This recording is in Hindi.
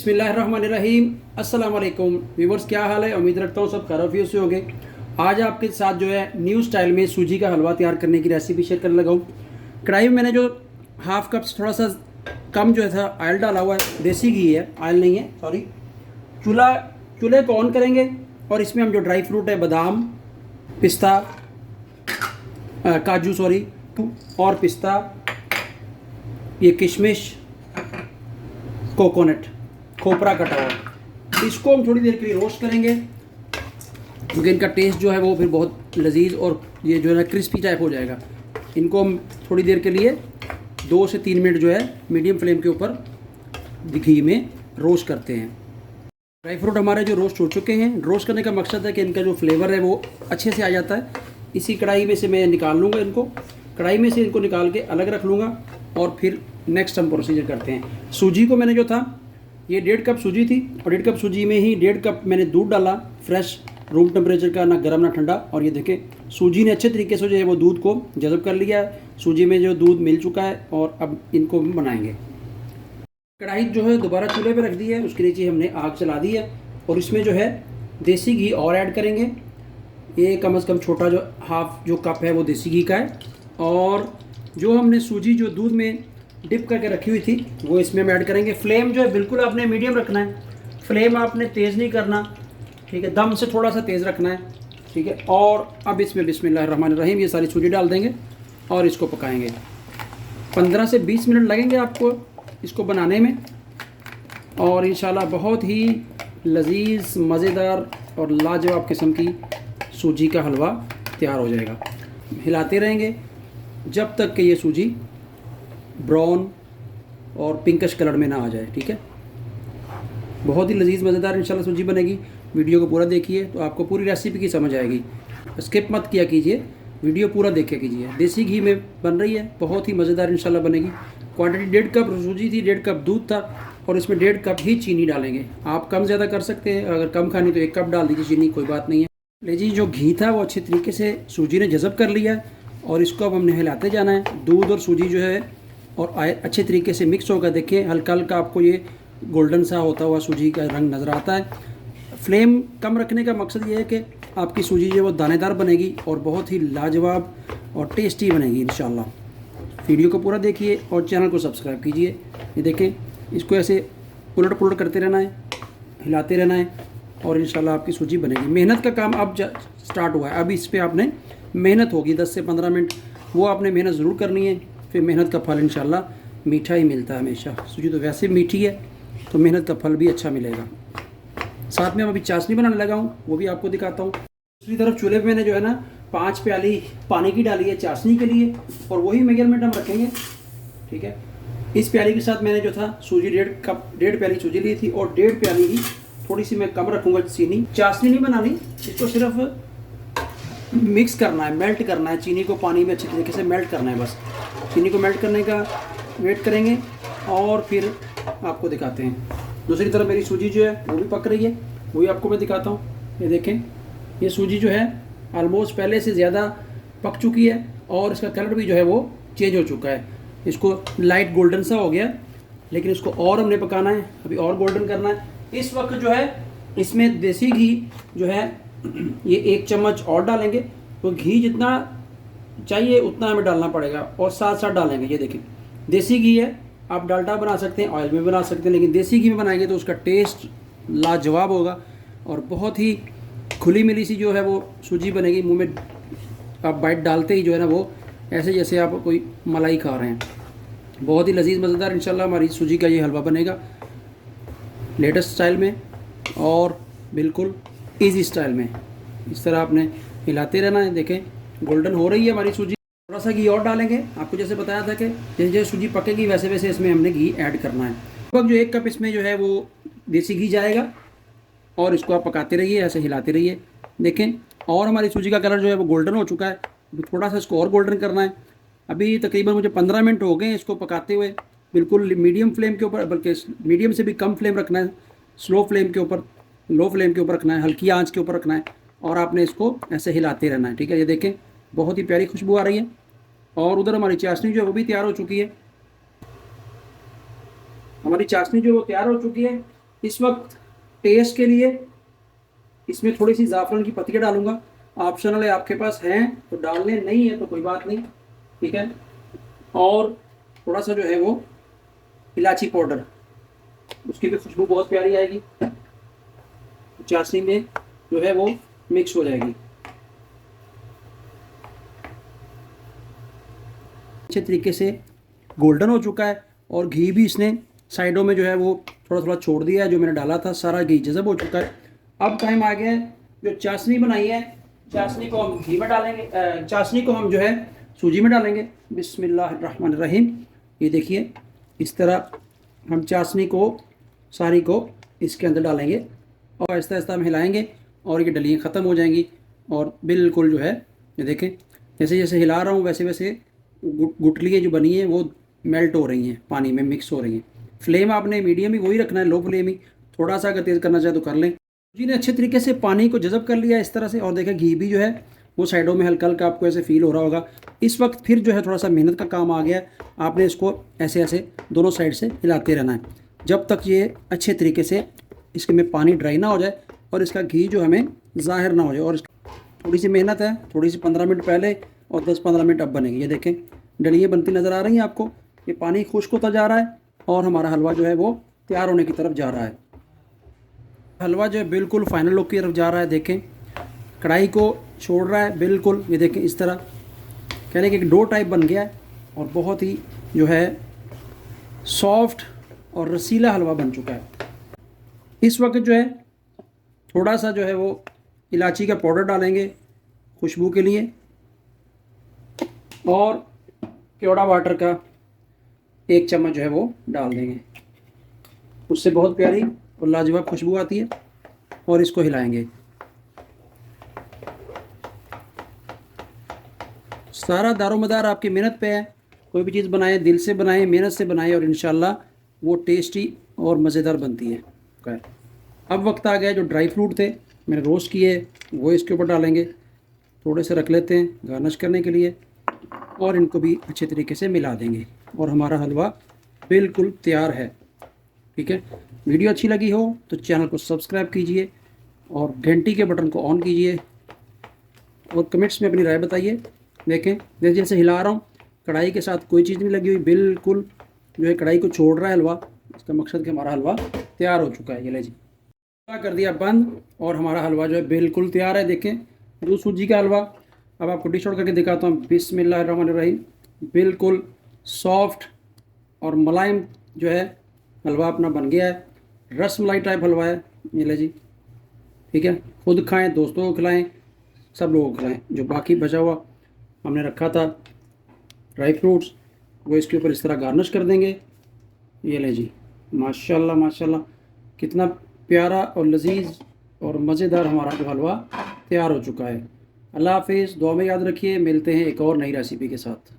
बिस्मिल्लाहिर्रहमानिर्रहीम। अस्सलाम वालेकुम व्यूवर्स, क्या हाल है? उम्मीद रखता हूँ सब खैरियत से होंगे। आज आपके साथ जो है न्यू स्टाइल में सूजी का हलवा तैयार करने की रेसिपी शेयर करने लगा हूँ। कढ़ाई में मैंने जो हाफ कप से थोड़ा सा कम जो है था ऑयल डाला हुआ है, देसी घी है, ऑयल नहीं है, सॉरी। चूल्हे को ऑन करेंगे और इसमें हम जो ड्राई फ्रूट है, बादाम, पिस्ता, काजू सॉरी और पिस्ता, ये किशमिश, कोकोनट, खोपरा कटा हुआ, इसको हम थोड़ी देर के लिए रोस्ट करेंगे क्योंकि इनका टेस्ट जो है वो फिर बहुत लजीज और ये जो है क्रिस्पी टाइप हो जाएगा। इनको हम थोड़ी देर के लिए 2 से 3 मिनट जो है मीडियम फ्लेम के ऊपर घी में रोस्ट करते हैं। ड्राई फ्रूट हमारे जो रोस्ट हो चुके हैं, रोस्ट करने का मकसद है कि इनका जो फ्लेवर है वो अच्छे से आ जाता है। इसी कढ़ाई में से मैं निकाल लूँगा इनको, कढ़ाई में से इनको निकाल के अलग रख लूँगा और फिर नेक्स्ट हम प्रोसीजर करते हैं। सूजी को मैंने जो था, ये 1.5 कप सूजी थी और 1.5 कप सूजी में ही 1.5 कप मैंने दूध डाला, फ्रेश रूम टेम्परेचर का, ना गर्म ना ठंडा। और ये देखें सूजी ने अच्छे तरीके से जो है वो दूध को जज़ब कर लिया है, सूजी में जो दूध मिल चुका है। और अब इनको हम बनाएंगे। कढ़ाई जो है दोबारा चूल्हे पे रख दी है, उसके नीचे हमने आग चला दी है और इसमें जो है देसी घी और ऐड करेंगे। ये कम से कम छोटा जो हाफ जो कप है वो देसी घी का है। और जो हमने सूजी जो दूध में डिप करके रखी हुई थी वो इसमें हम ऐड करेंगे। फ्लेम जो है बिल्कुल आपने मीडियम रखना है, फ्लेम आपने तेज़ नहीं करना, ठीक है, दम से थोड़ा सा तेज़ रखना है, ठीक है। और अब इसमें बिस्मिल्लाहिर्रहमानिर्रहीम ये सारी सूजी डाल देंगे और इसको पकाएंगे। 15 से 20 मिनट लगेंगे आपको इसको बनाने में और इंशाल्लाह बहुत ही लजीज, मज़ेदार और लाजवाब किस्म की सूजी का हलवा तैयार हो जाएगा। हिलाते रहेंगे जब तक कि ये सूजी ब्राउन और पिंकिश कलर में ना आ जाए, ठीक है। बहुत ही लजीज, मज़ेदार इंशाल्लाह सूजी बनेगी। वीडियो को पूरा देखिए तो आपको पूरी रेसिपी की समझ आएगी। स्किप मत किया कीजिए, वीडियो पूरा देखा कीजिए। देसी घी में बन रही है, बहुत ही मज़ेदार इंशाल्लाह बनेगी। क्वांटिटी 1.5 कप सूजी थी, 1.5 कप दूध था और इसमें 1.5 कप ही चीनी डालेंगे। आप कम ज़्यादा कर सकते हैं, अगर कम खानी तो 1 कप डाल दीजिए चीनी, कोई बात नहीं है। लीजिए जो घी था वो अच्छे तरीके से सूजी ने जज़ब कर लिया है और इसको अब हमने हिलाते जाना है। दूध और सूजी जो है और अच्छे तरीके से मिक्स होगा। देखिए हल्का हल्का आपको ये गोल्डन सा होता हुआ सूजी का रंग नज़र आता है। फ्लेम कम रखने का मकसद ये है कि आपकी सूजी जो है वो दानेदार बनेगी और बहुत ही लाजवाब और टेस्टी बनेगी इंशाल्लाह। वीडियो को पूरा देखिए और चैनल को सब्सक्राइब कीजिए। ये देखें, इसको ऐसे उलट पुलट करते रहना है, हिलाते रहना है और इंशाल्लाह आपकी सूजी बनेगी। मेहनत का काम अब स्टार्ट हुआ है, अब इस पर आपने मेहनत होगी 10 से 15 मिनट, वो आपने मेहनत ज़रूर करनी है। फिर मेहनत का फल इंशाल्लाह मीठा ही मिलता है हमेशा। सूजी तो वैसे मीठी है तो मेहनत का फल भी अच्छा मिलेगा। साथ में हम अभी चाशनी बनाने लगा हूँ, वो भी आपको दिखाता हूँ। दूसरी तरफ चूल्हे पे मैंने जो है ना 5 प्याली पानी की डाली है चाशनी के लिए और वही मेजरमेंट हम रखेंगे, ठीक है। इस प्याली के साथ मैंने जो था सूजी 1.5 प्याली सूजी ली थी और 1.5 प्याली ही, थोड़ी सी मैं कम रखूँगा चीनी। चाशनी नहीं बनानी, इसको सिर्फ मिक्स करना है, मेल्ट करना है चीनी को, पानी में अच्छे तरीके से मेल्ट करना है। बस चीनी को मेल्ट करने का वेट करेंगे और फिर आपको दिखाते हैं। दूसरी तरफ मेरी सूजी जो है वो भी पक रही है, वो भी आपको मैं दिखाता हूँ। ये देखें, ये सूजी जो है ऑलमोस्ट पहले से ज़्यादा पक चुकी है और इसका कलर भी जो है वो चेंज हो चुका है। इसको लाइट गोल्डन सा हो गया, लेकिन इसको और हमने पकाना है, अभी और गोल्डन करना है। इस वक्त जो है इसमें देसी घी जो है ये 1 चम्मच और डालेंगे। तो घी जितना चाहिए उतना हमें डालना पड़ेगा और साथ साथ डालेंगे। ये देखें देसी घी है, आप डालडा बना सकते हैं, ऑयल में बना सकते हैं, लेकिन देसी घी में बनाएंगे तो उसका टेस्ट लाजवाब होगा और बहुत ही खुली मिली सी जो है वो सूजी बनेगी। मुंह में आप बाइट डालते ही जो है ना वो ऐसे जैसे आप कोई मलाई खा रहे हैं। बहुत ही लजीज, मज़ेदार इंशाल्लाह हमारी सूजी का ये हलवा बनेगा, लेटेस्ट स्टाइल में और बिल्कुल इजी स्टाइल में। इस तरह आपने हिलाते रहना है। देखें गोल्डन हो रही है हमारी सूजी। थोड़ा सा घी और डालेंगे, आपको जैसे बताया था कि जैसे जैसे सूजी पकेगी वैसे वैसे इसमें हमने घी ऐड करना है। लगभग जो 1 कप इसमें जो है वो देसी घी जाएगा और इसको आप पकाते रहिए, ऐसे हिलाते रहिए। देखें और हमारी सूजी का कलर जो है वो गोल्डन हो चुका है, अभी थोड़ा सा इसको और गोल्डन करना है। अभी तकरीबन मुझे 15 मिनट हो गए इसको पकाते हुए, बिल्कुल मीडियम फ्लेम के ऊपर, बल्कि मीडियम से भी कम फ्लेम रखना है, स्लो फ्लेम के ऊपर, लो फ्लेम के ऊपर रखना है, हल्की आँच के ऊपर रखना है और आपने इसको ऐसे हिलाते रहना है, ठीक है। ये देखें बहुत ही प्यारी खुशबू आ रही है और उधर हमारी चाशनी जो है वो भी तैयार हो चुकी है। हमारी चाशनी जो वो तैयार हो चुकी है इस वक्त टेस्ट के लिए इसमें थोड़ी सी ज़ाफ़रान की पत्तियाँ डालूंगा, ऑप्शनल है, आपके पास हैं तो डाल लें, नहीं है तो कोई बात नहीं, ठीक है। और थोड़ा सा जो है वो इलायची पाउडर, उसकी भी खुशबू बहुत प्यारी आएगी, चाशनी में जो है वो मिक्स हो जाएगी। अच्छे तरीके से गोल्डन हो चुका है और घी भी इसने साइडों में जो है वो थोड़ा थोड़ा छोड़ दिया है, जो मैंने डाला था सारा घी जज़ब हो चुका है। अब टाइम आ गया है, जो चाशनी बनाई है, चाशनी को हम घी में डालेंगे, चाशनी को हम जो है सूजी में डालेंगे। बिस्मिल्लाहिर्रहमानिर्रहीम। ये देखिए इस तरह हम चाशनी को सारी को इसके अंदर डालेंगे और आहिस्ता आहिस्ता हम हिलाएंगे और ये डलियाँ ख़त्म हो जाएंगी और बिल्कुल जो है ये देखें जैसे जैसे हिला रहा हूँ वैसे वैसे गुठलियाँ जो बनी हैं वो मेल्ट हो रही हैं, पानी में मिक्स हो रही हैं। फ्लेम आपने मीडियम ही वही रखना है, लो फ्लेम ही, थोड़ा सा अगर तेज़ करना चाहे तो कर लें। जी ने अच्छे तरीके से पानी को जज़ब कर लिया इस तरह से, और देखें घी भी जो है वो साइडों में हल्का हल्का आपको ऐसे फील हो रहा होगा। इस वक्त फिर जो है थोड़ा सा मेहनत का काम आ गया है, आपने इसको ऐसे ऐसे दोनों साइड से हिलाते रहना है जब तक ये अच्छे तरीके से इसके में पानी ड्राई ना हो जाए और इसका घी जो हमें ज़ाहिर ना हो जाए। और थोड़ी सी मेहनत है, थोड़ी सी 15 मिनट पहले और 10-15 मिनट अब बनेगी। ये देखें डलियाँ बनती नज़र आ रही हैं आपको, ये पानी खुश्क होता जा रहा है और हमारा हलवा जो है वो तैयार होने की तरफ जा रहा है। हलवा जो है बिल्कुल फाइनल लुक की तरफ जा रहा है। देखें कढ़ाई को छोड़ रहा है बिल्कुल, ये देखें इस तरह कह लें कि एक डो टाइप बन गया है और बहुत ही जो है सॉफ्ट और रसीला हलवा बन चुका है। इस वक्त जो है थोड़ा सा जो है वो इलायची का पाउडर डालेंगे खुशबू के लिए और केवड़ा वाटर का 1 चम्मच जो है वो डाल देंगे, उससे बहुत प्यारी और लाजवाब खुशबू आती है। और इसको हिलाएंगे, सारा दारोमदार आपकी मेहनत पे है। कोई भी चीज़ बनाएं दिल से बनाएं, मेहनत से बनाएं और इंशाल्लाह वो टेस्टी और मज़ेदार बनती है। अब वक्त आ गया जो ड्राई फ्रूट थे मैंने रोस्ट किए वो इसके ऊपर डालेंगे, थोड़े से रख लेते हैं गार्निश करने के लिए और इनको भी अच्छे तरीके से मिला देंगे और हमारा हलवा बिल्कुल तैयार है। ठीक है, वीडियो अच्छी लगी हो तो चैनल को सब्सक्राइब कीजिए और घंटी के बटन को ऑन कीजिए और कमेंट्स में अपनी राय बताइए। देखें जैसे जैसे हिला रहा हूँ कढ़ाई के साथ कोई चीज़ नहीं लगी हुई, बिल्कुल जो है कढ़ाई को छोड़ रहा है हलवा, इसका मकसद कि हमारा हलवा तैयार हो चुका है। ये ले जी कर दिया बंद और हमारा हलवा जो है बिल्कुल तैयार है। देखें दूध सूजी का हलवा। अब आपको डिश आउट करके दिखाता हूँ। बिस्मिल्लाहिर्रहमानिर्रहीम। बिल्कुल सॉफ्ट और मुलायम जो है हलवा अपना बन गया है, रस मलाई टाइप हलवा है। ये ले जी, ठीक है, खुद खाएं, दोस्तों को खिलाएं, सब लोगों को खिलाएं। जो बाकी बचा हुआ हमने रखा था ड्राई फ्रूट्स वो इसके ऊपर इस तरह गार्निश कर देंगे। ये ले जी, माशाल्लाह माशाल्लाह कितना प्यारा और लजीज और मज़ेदार हमारा जो हलवा तैयार हो चुका है। अल्लाह हाफिज़, दुआ में याद रखिए, मिलते हैं एक और नई रेसिपी के साथ।